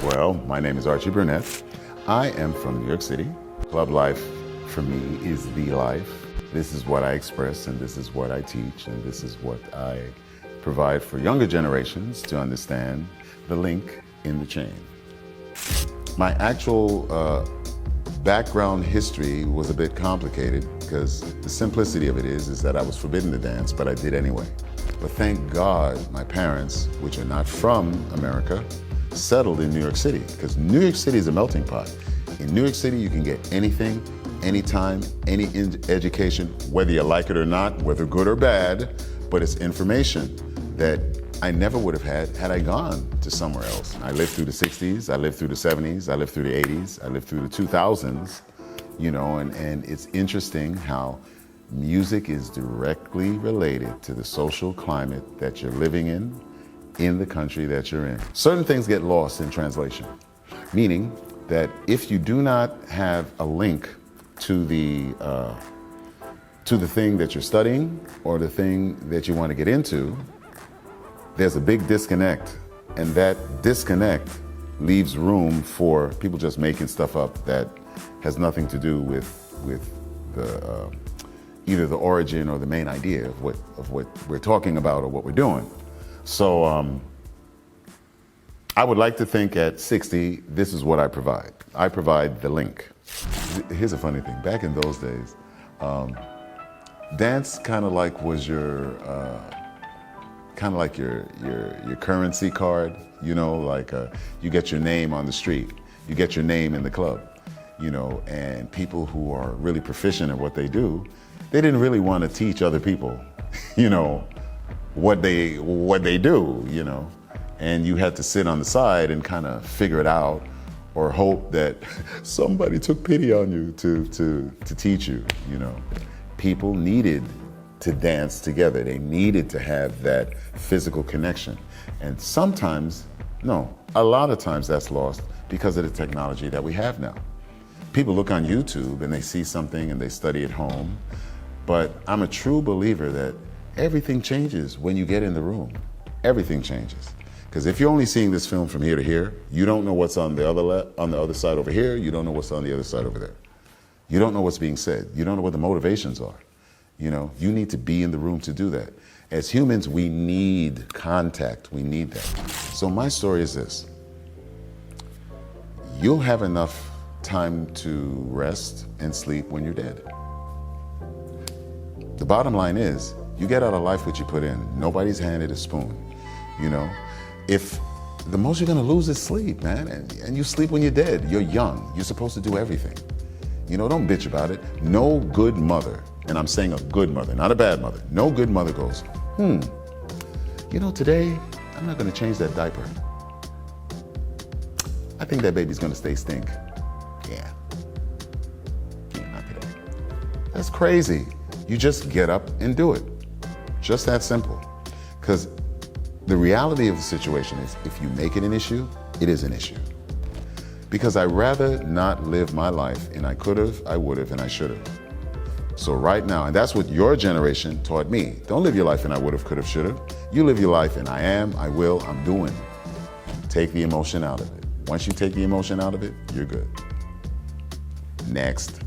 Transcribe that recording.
Well, my name is Archie Burnett. I am from New York City. Club life for me is the life. This is what I express, and this is what I teach, and this is what I provide for younger generations to understand the link in the chain. My actual background history was a bit complicated because the simplicity of it is that I was forbidden to dance, but I did anyway. But thank God my parents, which are not from America, settled in New York City, because New York City is a melting pot. In New York City, you can get anything, anytime, any education, whether you like it or not, whether good or bad, but it's information that I never would have had I gone to somewhere else. I lived through the 60s, I lived through the 70s, I lived through the 80s, I lived through the 2000s, you know, and it's interesting how music is directly related to the social climate that you're living in the country that you're in. Certain things get lost in translation, meaning that if you do not have a link to the thing that you're studying or the thing that you want to get into, there's a big disconnect, and that disconnect leaves room for people just making stuff up that has nothing to do with the either the origin or the main idea of what we're talking about or what we're doing. So I would like to think at 60, this is what I provide. I provide the link. Here's a funny thing. Back in those days, dance kind of like was your your currency card. You know, like you get your name on the street, you get your name in the club. You know, and people who are really proficient at what they do, they didn't really want to teach other people, you know, what they do, you know, and you had to sit on the side and kind of figure it out or hope that somebody took pity on you to teach you, you know. People needed to dance together. They needed to have that physical connection. And sometimes, no, a lot of times that's lost because of the technology that we have now. People look on YouTube and they see something and they study at home, but I'm a true believer that everything changes when you get in the room. Everything changes. Because if you're only seeing this film from here to here, you don't know what's on the other side over here, you don't know what's on the other side over there. You don't know what's being said. You don't know what the motivations are. You know, you need to be in the room to do that. As humans, we need contact. We need that. So my story is this. You'll have enough time to rest and sleep when you're dead. The bottom line is, you get out of life what you put in. Nobody's handed a spoon, you know? If the most you're gonna lose is sleep, man, and you sleep when you're dead. You're young, you're supposed to do everything. You know, don't bitch about it. No good mother, and I'm saying a good mother, not a bad mother, no good mother goes, you know, today, I'm not gonna change that diaper. I think that baby's gonna stay stink. Yeah, not today. That's crazy. You just get up and do it. Just that simple. Because the reality of the situation is, if you make it an issue, it is an issue. Because I'd rather not live my life in I could have, I would have, and I should have. So right now, and that's what your generation taught me. Don't live your life in I would have, could have, should have. You live your life in I am, I will, I'm doing. Take the emotion out of it. Once you take the emotion out of it, you're good. Next.